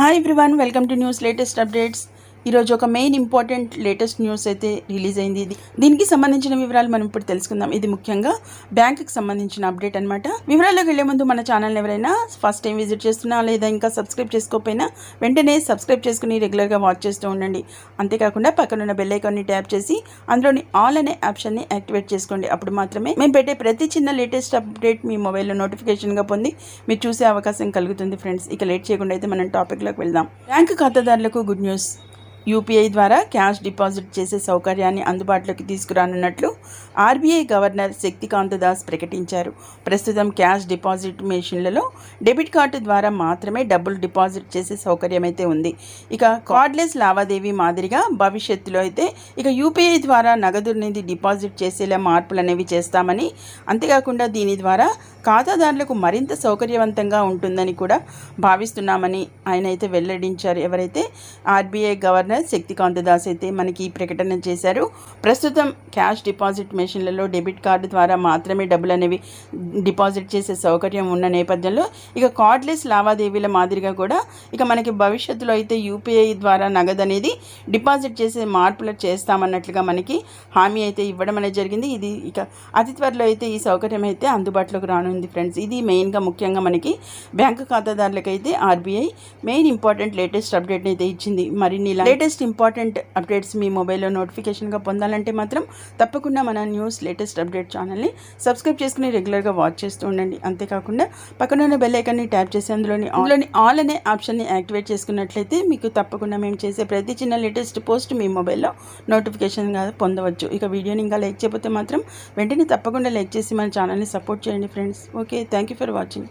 Hi everyone, welcome to news latest updates. ఈరోజు ఒక main important latest news అయితే release అయింది. దీనికి సంబంధించిన వివరాలు మనం ఇప్పుడు తెలుసుకుందాం. ఇది ముఖ్యంగా బ్యాంకుకి సంబంధించిన అప్డేట్ అనమాట. వివరాల్లోకి వెళ్లే ముందు మన ఛానల్ ఎవరైనా ఫస్ట్ టైం విజిట్ చేస్తున్నా లేదా ఇంకా సబ్స్క్రైబ్ చేసుకోకపోయినా వెంటనే సబ్స్క్రైబ్ చేసుకుని రెగ్యులర్గా వాచ్ చేస్తూ ఉండండి. అంతేకాకుండా పక్కనున్న బెల్ ఐకాన్ని ట్యాప్ చేసి అందులోని ఆల్ అనే ఆప్షన్ని యాక్టివేట్ చేసుకోండి. అప్పుడు మాత్రమే మేము పెట్టే ప్రతి చిన్న లేటెస్ట్ అప్డేట్ మీ మొబైల్లో నోటిఫికేషన్గా పొంది మీరు చూసే అవకాశం కలుగుతుంది ఫ్రెండ్స్. ఇక లేట్ చేయకుండా అయితే మనం టాపిక్లోకి వెళ్దాం. బ్యాంకు ఖాతాదారులకు గుడ్ న్యూస్. యూపీఐ ద్వారా క్యాష్ డిపాజిట్ చేసే సౌకర్యాన్ని అందుబాటులోకి తీసుకురానున్నట్లు ఆర్బీఐ గవర్నర్ శక్తికాంత దాస్ ప్రకటించారు. ప్రస్తుతం క్యాష్ డిపాజిట్ మెషిన్లలో డెబిట్ కార్డు ద్వారా మాత్రమే డబ్బులు డిపాజిట్ చేసే సౌకర్యం అయితే ఉంది. ఇక కార్డ్లెస్ లావాదేవీ మాదిరిగా భవిష్యత్తులో అయితే ఇక యూపీఐ ద్వారా నగదు అనేది డిపాజిట్ చేసేలా మార్పులు అనేవి చేస్తామని, అంతేకాకుండా దీని ద్వారా ఖాతాదారులకు మరింత సౌకర్యవంతంగా ఉంటుందని కూడా భావిస్తున్నామని ఆయన అయితే వెల్లడించారు. ఎవరైతే ఆర్బీఐ గవర్నర్ శక్తికాంత దాస్ అయితే మనకి ఈ ప్రకటన చేశారు. ప్రస్తుతం క్యాష్ డిపాజిట్ మెషిన్లలో డెబిట్ కార్డు ద్వారా మాత్రమే డబ్బులు అనేవి డిపాజిట్ చేసే సౌకర్యం ఉన్న నేపథ్యంలో ఇక కార్డ్లెస్ లావాదేవీల మాదిరిగా కూడా ఇక మనకి భవిష్యత్తులో అయితే యూపీఐ ద్వారా నగదు అనేది డిపాజిట్ చేసే మార్పులు చేస్తామన్నట్లుగా మనకి హామీ అయితే ఇవ్వడం అనేది జరిగింది. ఇది ఇక అతి త్వరలో అయితే ఈ సౌకర్యం అయితే అందుబాటులోకి రానుంది ఫ్రెండ్స్. ఇది మెయిన్గా ముఖ్యంగా మనకి బ్యాంకు ఖాతాదారులకైతే RBI main important latest update అయితే ఇచ్చింది. మరిన్ని లేటెస్ట్ ఇంపార్టెంట్ అప్డేట్స్ మీ మొబైల్లో నోటిఫికేషన్గా పొందాలంటే మాత్రం తప్పకుండా మన న్యూస్ లేటెస్ట్ అప్డేట్ ఛానల్ని సబ్స్క్రైబ్ చేసుకుని రెగ్యులర్గా వాచ్ చేస్తూ ఉండండి. అంతేకాకుండా పక్కన ఉన్న బెల్ ఐకాన్ని ట్యాప్ చేసి అందులోని ఆల్ అనే ఆప్షన్ని యాక్టివేట్ చేసుకున్నట్లయితే మీకు తప్పకుండా మేము చేసే ప్రతి చిన్న లేటెస్ట్ పోస్ట్ మీ మొబైల్లో నోటిఫికేషన్గా పొందవచ్చు. ఇక వీడియోని ఇంకా లైక్ చేయకపోతే మాత్రం వెంటనే తప్పకుండా లైక్ చేసి మన ఛానల్ని సపోర్ట్ చేయండి friends. Okay, thank you for watching.